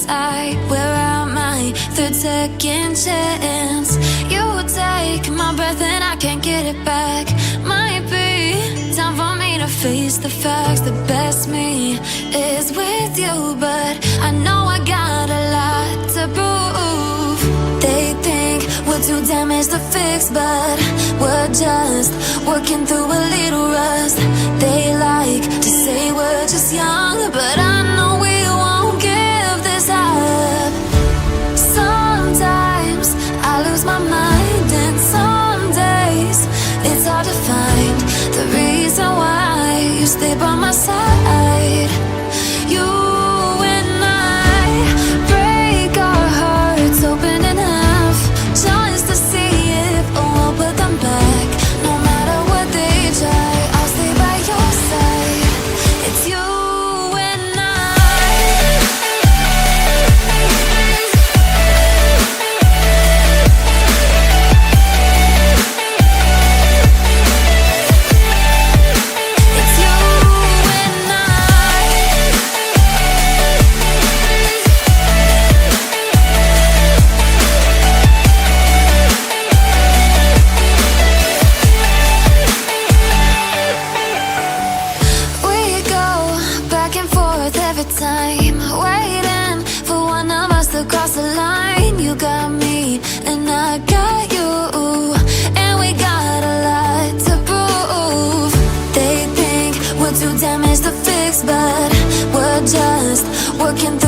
inside. Where am I? Third, second chance. You take my breath and I can't get it back. Might be time for me to face the facts. The best me is with you, but I know I got a lot to prove. They think we're too damaged to fix, but we're just working through a little rust. They like to say we're just young, but I know we won't give this up. Sometimes I lose my mind, and some days it's hard to find the reason why you stay by my side. You and I break our hearts open in half, just to see if we'll put them back. No matter what they try, I'll stay by your side. It's you and time, waiting for one of us to cross the line. You got me and I got you, and we got a lot to prove. They think we're too damaged to fix, but we're just working